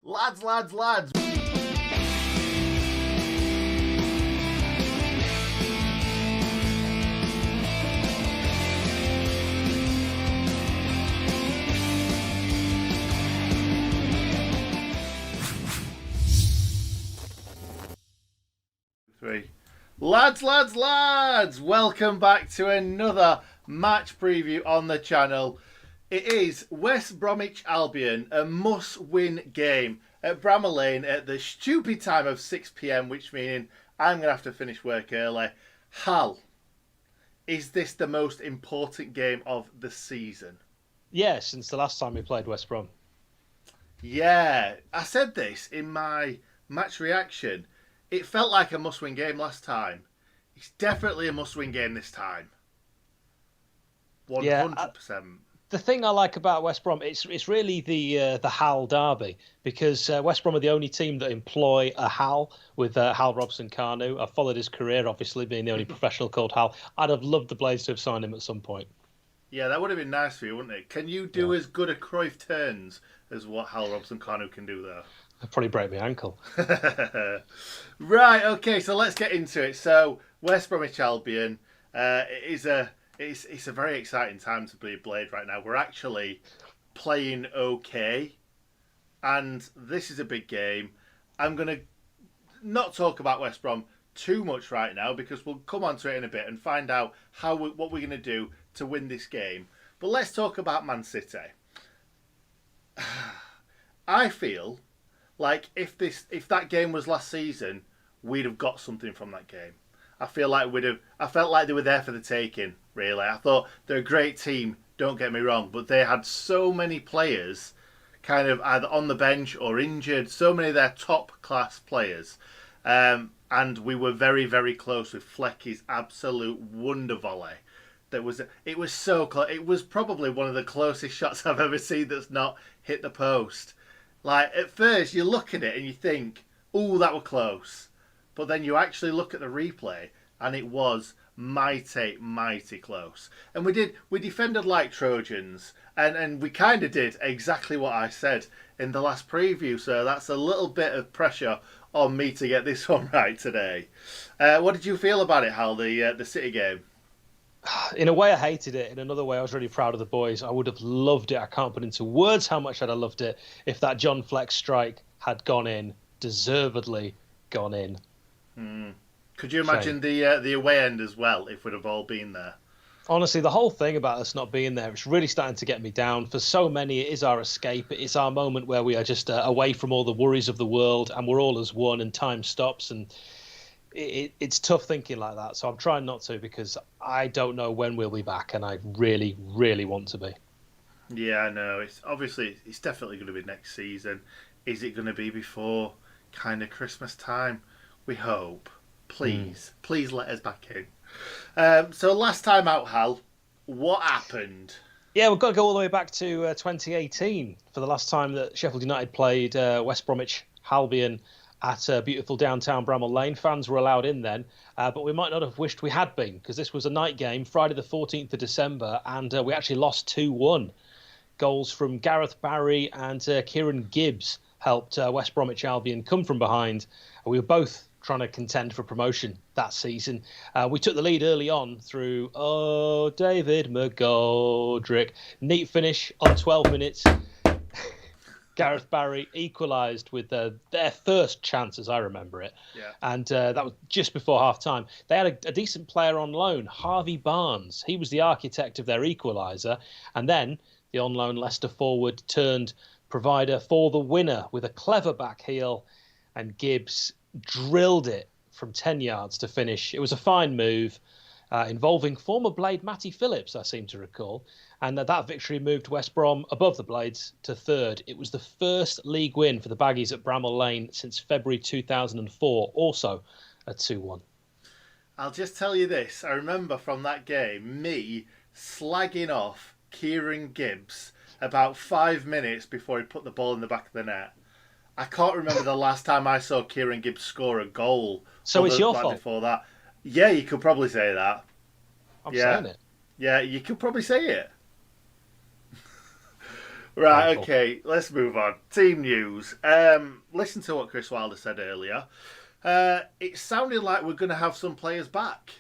Lads. Three. Lads. Welcome back to another match preview on the channel. It is West Bromwich Albion, a must-win game at Bramall Lane at the stupid time of 6 p.m, which meaning I'm going to have to finish work early. Hal, is this the most important game of the season? Yeah, since the last time we played West Brom. Yeah, I said this in my match reaction. It felt like a must-win game last time. It's definitely a must-win game this time. 100%. Yeah, the thing I like about West Brom, it's really the Hal derby, because West Brom are the only team that employ a Hal with Hal Robson-Kanu. I've followed his career, obviously, being the only professional called Hal. I'd have loved the Blades to have signed him at some point. Yeah, that would have been nice for you, wouldn't it? Can you do as good a Cruyff turns as what Hal Robson-Kanu can do there? I'd probably break my ankle. Right, okay, so let's get into it. So, West Bromwich Albion, it's a very exciting time to be a Blade right now. We're actually playing okay, and this is a big game. I'm going to not talk about West Brom too much right now, because we'll come on to it in a bit and find out what we're going to do to win this game. But let's talk about Man City. I feel like if that game was last season, we'd have got something from that game. I felt like they were there for the taking, really. I thought they're a great team, don't get me wrong, but they had so many players kind of either on the bench or injured, so many of their top class players. And we were very, very close with Flecky's absolute wonder volley. It was so close. It was probably one of the closest shots I've ever seen that's not hit the post. Like, at first, you look at it and you think, "Ooh, that was close." But then you actually look at the replay and it was mighty, mighty close. And we defended like Trojans, and we kind of did exactly what I said in the last preview. So that's a little bit of pressure on me to get this one right today. What did you feel about it, Hal, the City game? In a way, I hated it. In another way, I was really proud of the boys. I would have loved it. I can't put into words how much I'd have loved it if that John Fleck strike had gone in, deservedly gone in. Could you imagine the away end as well if we'd have all been there? Honestly, the whole thing about us not being there, it's really starting to get me down. For so many, it is our escape. It is our moment where we are just away from all the worries of the world, and we're all as one, and time stops. And it's tough thinking like that. So I'm trying not to, because I don't know when we'll be back, and I really, really want to be. Yeah, I know. It's definitely going to be next season. Is it going to be before kind of Christmas time? We hope. Please let us back in. So last time out, Hal, what happened? Yeah, we've got to go all the way back to 2018 for the last time that Sheffield United played West Bromwich Albion at beautiful downtown Bramall Lane. Fans were allowed in then, but we might not have wished we had been, because this was a night game, Friday the 14th of December, and we actually lost 2-1. Goals from Gareth Barry and Kieran Gibbs helped West Bromwich Albion come from behind. We were both trying to contend for promotion that season. We took the lead early on through, David McGoldrick. Neat finish on 12 minutes. Gareth Barry equalised with their first chance, as I remember it. Yeah. And that was just before half-time. They had a decent player on loan, Harvey Barnes. He was the architect of their equaliser. And then the on-loan Leicester forward turned provider for the winner with a clever back heel, and Gibbs drilled it from 10 yards to finish. It was a fine move involving former Blade Matty Phillips, I seem to recall, and that victory moved West Brom above the Blades to third. It was the first league win for the Baggies at Bramall Lane since February 2004, also a 2-1. I'll just tell you this. I remember from that game, me slagging off Kieran Gibbs about 5 minutes before he put the ball in the back of the net. I can't remember the last time I saw Kieran Gibbs score a goal. So it's your fault? Before that. Yeah, you could probably say that. I'm saying it. Yeah, you could probably say it. Right, Painful. okay, let's move on. Team news. Listen to what Chris Wilder said earlier. It sounded like we're going to have some players back,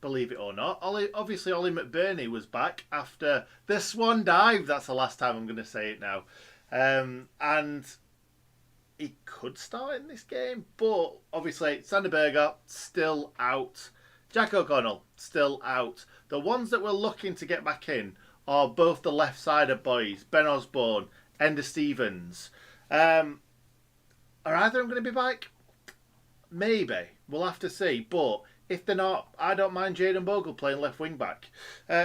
believe it or not. Obviously, Ollie McBurney was back after the swan dive. That's the last time I'm going to say it now. And he could start in this game, but obviously, Sander Berger still out. Jack O'Connell still out. The ones that we're looking to get back in are both the left-sided boys, Ben Osborne, Ender Stevens. Are either of them going to be back? Maybe. We'll have to see. But if they're not, I don't mind Jayden Bogle playing left wing back.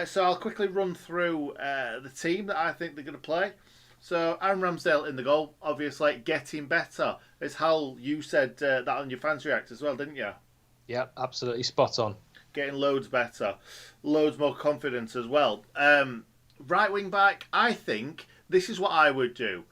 So I'll quickly run through the team that I think they're going to play. So Aaron Ramsdale in the goal, obviously getting better. As Hal, you said that on your fans react as well, didn't you? Yeah, absolutely spot on. Getting loads better, loads more confidence as well. Right wing back, I think this is what I would do.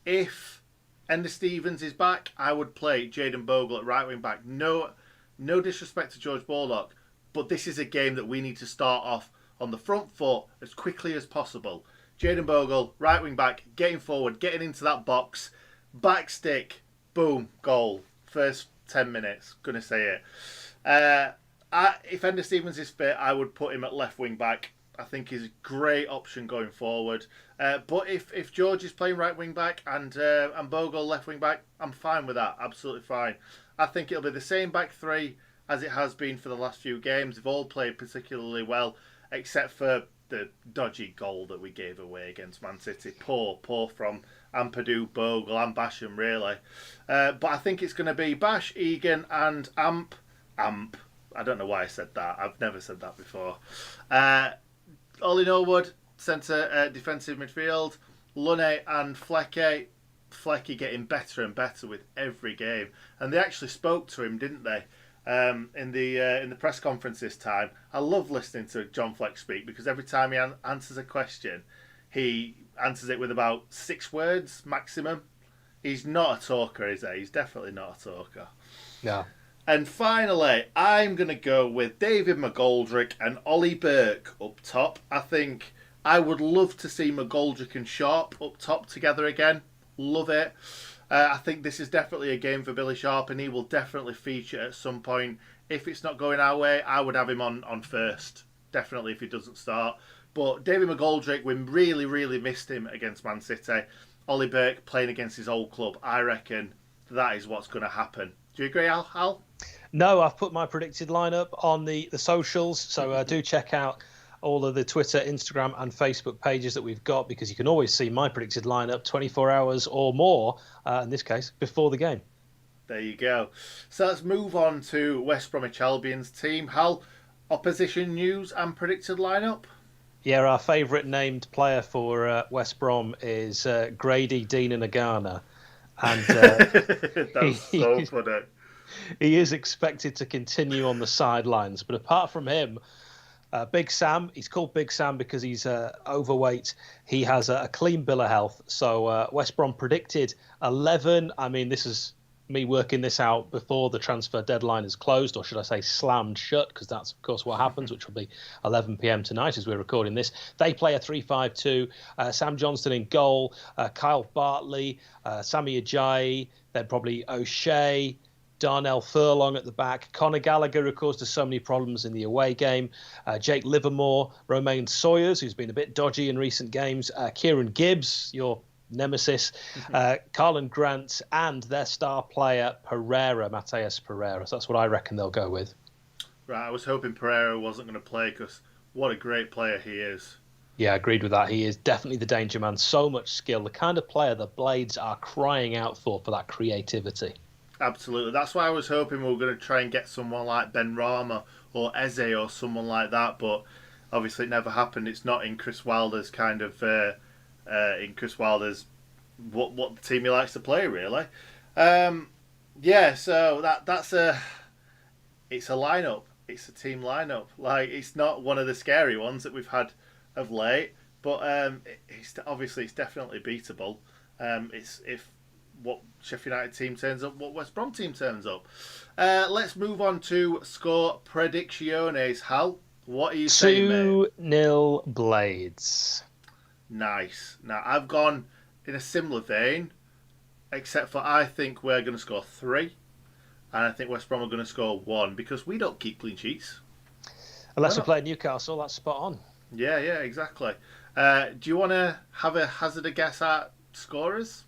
If Ender Stevens is back, I would play Jayden Bogle at right wing back. No disrespect to George Baldock, but this is a game that we need to start off on the front foot as quickly as possible. Jayden Bogle, right wing back, getting forward, getting into that box, back stick, boom, goal. First 10 minutes, gonna say it. If Ender Stevens is fit, I would put him at left wing back. I think he's a great option going forward. But if George is playing right wing back and Bogle left wing back, I'm fine with that. Absolutely fine. I think it'll be the same back three as it has been for the last few games. They've all played particularly well, except for the dodgy goal that we gave away against Man City. Poor from Ampadu, Bogle and Basham, really. But I think it's going to be Bash, Egan and Amp. I don't know why I said that. I've never said that before. Ollie Norwood, centre defensive midfield. Lunne and Flecky. Flecky getting better and better with every game. And they actually spoke to him, didn't they? In the press conference this time. I love listening to John Fleck speak because every time he answers a question, he answers it with about 6 words maximum. He's not a talker, is he? He's definitely not a talker. No. And finally, I'm going to go with David McGoldrick and Ollie Burke up top. I think I would love to see McGoldrick and Sharp up top together again. Love it. I think this is definitely a game for Billy Sharp and he will definitely feature at some point. If it's not going our way, I would have him on first. Definitely if he doesn't start. But David McGoldrick, we really, really missed him against Man City. Ollie Burke playing against his old club. I reckon that is what's going to happen. Do you agree, Hal? No, I've put my predicted lineup on the socials, so do check out all of the Twitter, Instagram and Facebook pages that we've got because you can always see my predicted lineup 24 hours or more, in this case, before the game. There you go. So let's move on to West Bromwich Albion's team. Hal, opposition news and predicted lineup? Yeah, our favourite named player for West Brom is Grady Dean Nagana. And That's so funny. He is expected to continue on the sidelines, but apart from him, Big Sam, he's called Big Sam because he's overweight. He has a clean bill of health. So West Brom predicted 11. I mean, this is me working this out before the transfer deadline is closed, or should I say slammed shut, because that's, of course, what happens, which will be 11 p.m. tonight as we're recording this. They play a 3-5-2. Sam Johnston in goal, Kyle Bartley, Sammy Ajayi, then probably O'Shea, Darnell Furlong at the back. Conor Gallagher, of course, there's so many problems in the away game. Jake Livermore, Romain Sawyers, who's been a bit dodgy in recent games. Kieran Gibbs, your nemesis. Carlin Grant, and their star player, Mateus Pereira. So that's what I reckon they'll go with. Right, I was hoping Pereira wasn't going to play because what a great player he is. Yeah, I agreed with that. He is definitely the danger man. So much skill. The kind of player the Blades are crying out for that creativity. Absolutely. That's why I was hoping we were going to try and get someone like Ben Rama or Eze or someone like that, but obviously it never happened. It's not in Chris Wilder's kind of what the team he likes to play, really. So it's a lineup. It's a team lineup. Like, it's not one of the scary ones that we've had of late, but it's definitely beatable. It's if what Sheffield United team turns up, what West Brom team turns up. Let's move on to score predicciones. Hal, what are you saying, mate? 2-0 Blades. Nice. Now, I've gone in a similar vein, except for I think we're going to score 3, and I think West Brom are going to score 1 because we don't keep clean sheets. Unless we play Newcastle, that's spot on. Yeah, exactly. Do you want to have a hazard a guess at scorers?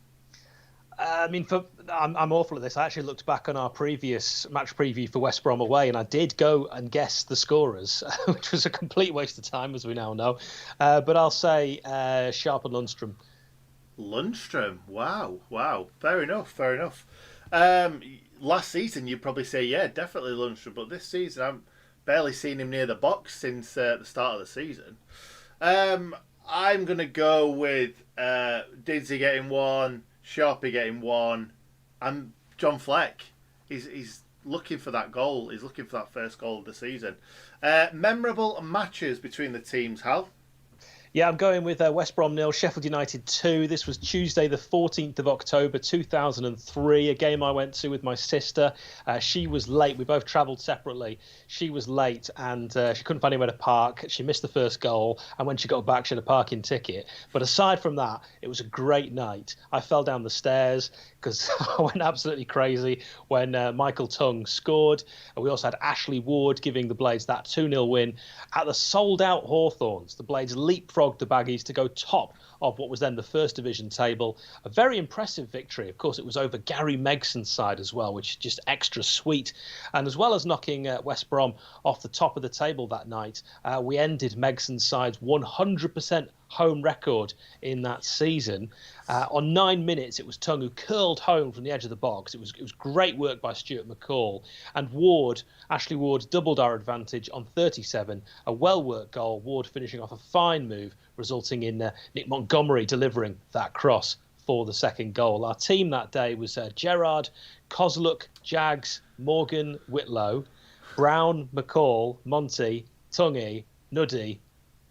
I mean, I'm awful at this. I actually looked back on our previous match preview for West Brom away, and I did go and guess the scorers, which was a complete waste of time, as we now know. But I'll say Sharp and Lundstrom. Lundstrom. Wow. Fair enough. Last season, you'd probably say, yeah, definitely Lundstrom. But this season, I've barely seen him near the box since the start of the season. I'm going to go with Didsey getting 1, Sharpie getting 1, and John Fleck. He's looking for that goal. He's looking for that first goal of the season. Memorable matches between the teams, Hal? Yeah, I'm going with West Brom 0, Sheffield United 2. This was Tuesday, the 14th of October, 2003, a game I went to with my sister. She was late. We both travelled separately. She was late and she couldn't find anywhere to park. She missed the first goal, and when she got back, she had a parking ticket. But aside from that, it was a great night. I fell down the stairs because I went absolutely crazy when Michael Tongue scored. And we also had Ashley Ward giving the Blades that 2-0 win at the sold-out Hawthorns. The Blades leapfrogged the Baggies to go top of what was then the First Division table. A very impressive victory. Of course, it was over Gary Megson's side as well, which is just extra sweet. And as well as knocking West Brom off the top of the table that night, we ended Megson's side's 100% home record in that season. On 9 minutes, it was Tongue who curled home from the edge of the box. It was great work by Stuart McCall. And Ashley Ward, doubled our advantage on 37. A well-worked goal. Ward finishing off a fine move, resulting in Nick Montgomery delivering that cross for the second goal. Our team that day was Gerrard, Kozluk, Jags, Morgan, Whitlow, Brown, McCall, Monty, Tungy, Nuddy,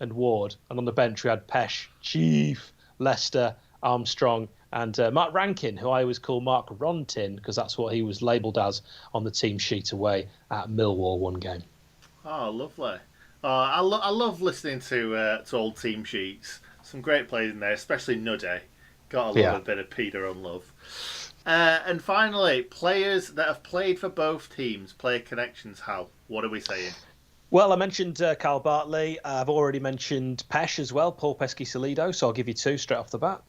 and Ward. And on the bench we had Pesh, Chief, Lester, Armstrong, and Mark Rankin, who I always call Mark Rontin because that's what he was labelled as on the team sheet away at Millwall one game. Oh, lovely. I love listening to old team sheets. Some great players in there, especially Nuddy. Gotta love a bit of Peter on love. And finally, players that have played for both teams, player connections, Hal. What are we saying? Well, I mentioned Carl Bartley. I've already mentioned Pesh as well, Paul Pesky-Salido, so I'll give you 2 straight off the bat.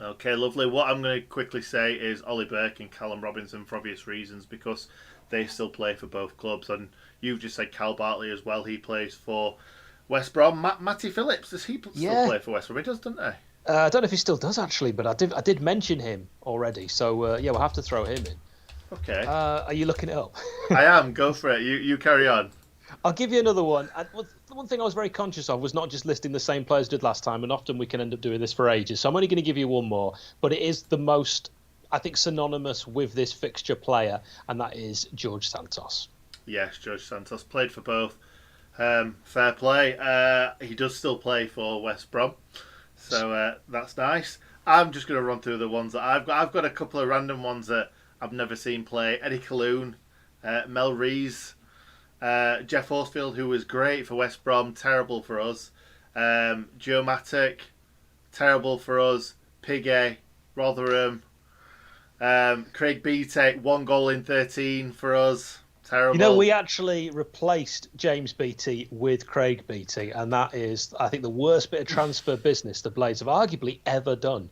Okay, lovely. What I'm going to quickly say is Ollie Burke and Callum Robinson for obvious reasons because they still play for both clubs. And you've just said Carl Bartley as well. He plays for West Brom. Matty Phillips, does he still play for West Brom? He does, doesn't he? I don't know if he still does, actually, but I did mention him already. So, we'll have to throw him in. Okay. Are you looking it up? I am. Go for it. You carry on. I'll give you another one. The one thing I was very conscious of was not just listing the same players did last time, and often we can end up doing this for ages. So I'm only going to give you one more, but it is the most, I think, synonymous with this fixture player, and that is George Santos. Yes, George Santos played for both. Fair play. He does still play for West Brom, so that's nice. I'm just going to run through the ones that I've got. I've got a couple of random ones that I've never seen play. Eddie Colloon, Mel Rees, Jeff Horsfield, who was great for West Brom, terrible for us. Joe Mattock, terrible for us. Piggy, Rotherham. Craig Beattie, 1 goal in 13 for us. Terrible. You know, we actually replaced James Beattie with Craig Beattie, and that is, I think, the worst bit of transfer business the Blades have arguably ever done.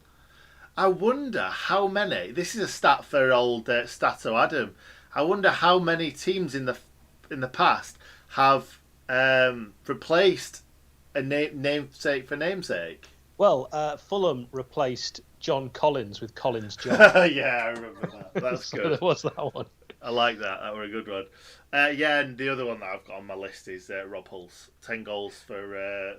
I wonder how many. This is a stat for old Stato Adam. I wonder how many teams in the past have replaced a namesake for namesake. Well, Fulham replaced John Collins with Collins John. Yeah, I remember that. That's so good. There was that one. I like that. That was a good one. Yeah, and the other one that I've got on my list is Rob Hull's 10 goals for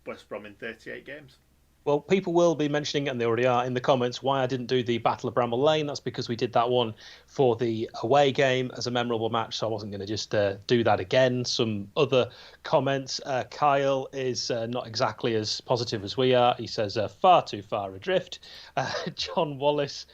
West Brom in 38 games. Well, people will be mentioning, and they already are in the comments, why I didn't do the Battle of Bramall Lane. That's because we did that one for the away game as a memorable match, so I wasn't going to just do that again. Some other comments. Kyle is not exactly as positive as we are. He says, far too far adrift. John Wallace,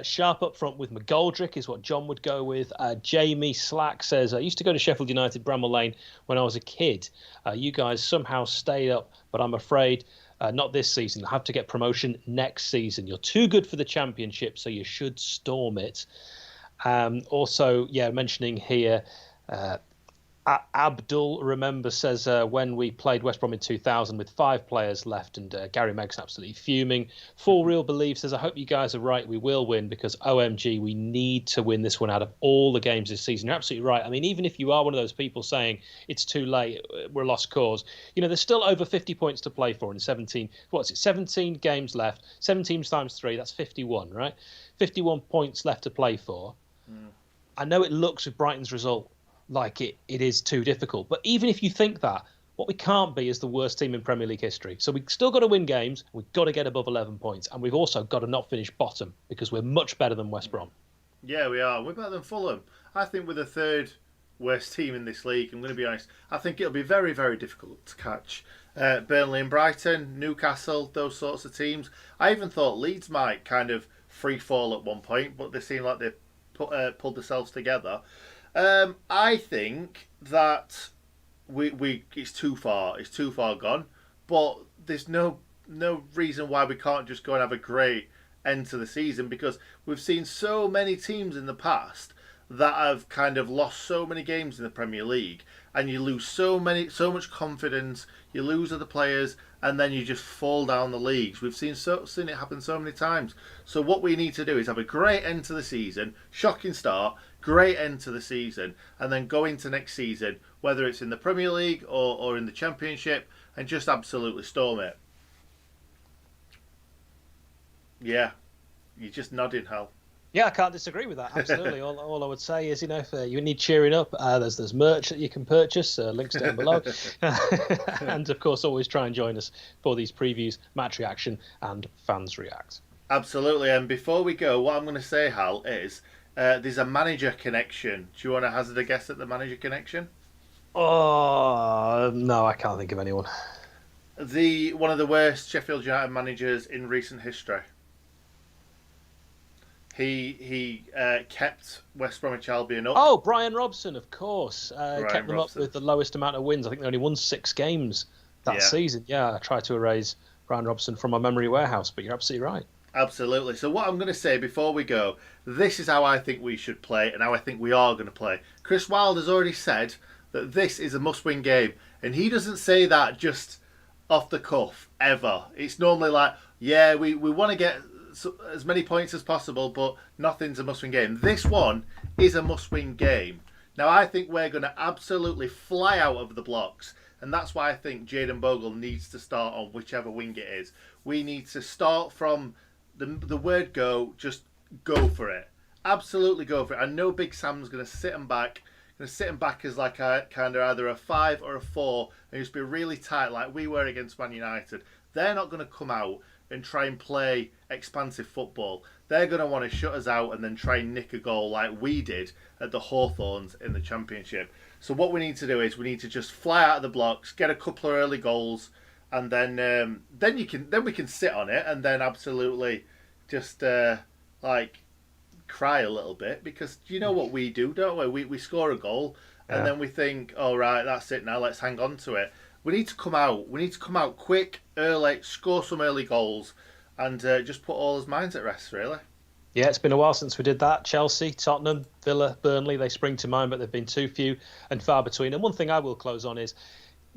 sharp up front with McGoldrick is what John would go with. Jamie Slack says, I used to go to Sheffield United Bramall Lane when I was a kid. You guys somehow stayed up, but I'm afraid not this season. You'll have to get promotion next season. You're too good for the Championship, so you should storm it. Also, mentioning here, Abdul says when we played West Brom in 2000 with 5 players left, and Gary Megson absolutely fuming. For Real Belief says, I hope you guys are right. We will win, because OMG, we need to win this one out of all the games this season. You're absolutely right. I mean, even if you are one of those people saying it's too late, we're a lost cause, there's still over 50 points to play for in 17. What's it? 17 games left. 17 times 3, that's 51, right? 51 points left to play for. I know it looks, with Brighton's result, like it is too difficult. But even if you think that, what we can't be is the worst team in Premier League history. So we've still got to win games. We've got to get above 11 points. And we've also got to not finish bottom, because we're much better than West Brom. Yeah, we are. We're better than Fulham. I think we're the third worst team in this league. I'm going to be honest. I think it'll be very, very difficult to catch Burnley and Brighton, Newcastle, those sorts of teams. I even thought Leeds might kind of free fall at one point, but they seem like they pulled themselves together. I think that we it's too far. It's too far gone. But there's no reason why we can't just go and have a great end to the season, because we've seen so many teams in the past that have kind of lost so many games in the Premier League, and you lose so much confidence. You lose other players, and then you just fall down the leagues. We've seen it happen so many times. So what we need to do is have a great end to the season, shocking start, great end to the season, and then go into next season, whether it's in the Premier League or in the Championship, and just absolutely storm it. Yeah, you're just nodding, Hal. Yeah, I can't disagree with that. Absolutely. all I would say is, if you need cheering up, there's merch that you can purchase, links down below. And, of course, always try and join us for these previews, Match Reaction and Fans React. Absolutely. And before we go, what I'm going to say, Hal, is there's a manager connection. Do you want to hazard a guess at the manager connection? Oh, no, I can't think of anyone. One of the worst Sheffield United managers in recent history. He kept West Bromwich Albion up. Oh, Brian Robson, of course. Kept them Robson up with the lowest amount of wins. I think they only won 6 games that season. Yeah, I tried to erase Brian Robson from my memory warehouse, but you're absolutely right. Absolutely. So what I'm going to say before we go, this is how I think we should play and how I think we are going to play. Chris Wilde has already said that this is a must-win game, and he doesn't say that just off the cuff, ever. It's normally like, yeah, we want to get as many points as possible, but nothing's a must-win game. This one is a must-win game. Now, I think we're going to absolutely fly out of the blocks, and that's why I think Jayden Bogle needs to start on whichever wing it is. We need to start from the word go, just go for it. Absolutely go for it. I know Big Sam's going to sit him back. Going to sit him back as like a kind of either a 5 or a 4, and just be really tight like we were against Man United. They're not going to come out and try and play expansive football. They're going to want to shut us out and then try and nick a goal like we did at the Hawthorns in the Championship. So what we need to do is we need to just fly out of the blocks, get a couple of early goals, and then we can sit on it and then absolutely just cry a little bit, because you know what we do, don't we? We score a goal and then we think, all right, that's it now, let's hang on to it. We need to come out. We need to come out quick, early, score some early goals, and just put all his minds at rest, really. Yeah, it's been a while since we did that. Chelsea, Tottenham, Villa, Burnley, they spring to mind, but they've been too few and far between. And one thing I will close on is,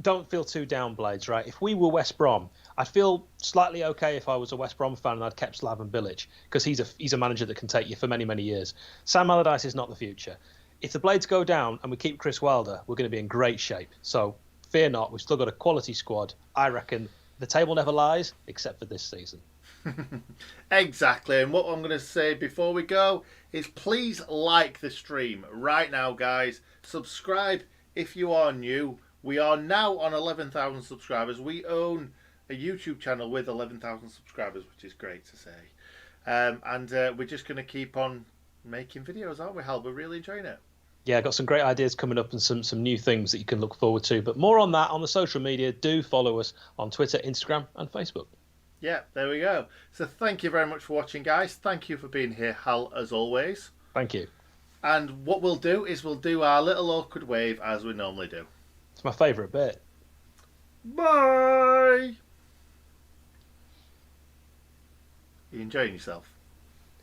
don't feel too down, Blades, right? If we were West Brom, I'd feel slightly okay if I was a West Brom fan and I'd kept Slaven Bilic, because he's a manager that can take you for many, many years. Sam Allardyce is not the future. If the Blades go down and we keep Chris Wilder, we're going to be in great shape. So fear not, we've still got a quality squad. I reckon the table never lies, except for this season. Exactly. And what I'm going to say before we go is please like the stream right now, guys. Subscribe if you are new. We are now on 11,000 subscribers. We own a YouTube channel with 11,000 subscribers, which is great to say. And we're just going to keep on making videos, aren't we, Hal? We're really enjoying it. Yeah, got some great ideas coming up and some new things that you can look forward to. But more on that on the social media. Do follow us on Twitter, Instagram and Facebook. Yeah, there we go. So thank you very much for watching, guys. Thank you for being here, Hal, as always. Thank you. And what we'll do is we'll do our little awkward wave as we normally do. It's my favourite bit. Bye! You enjoying yourself?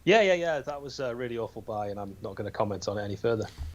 Yeah. That was a really awful bye, and I'm not going to comment on it any further.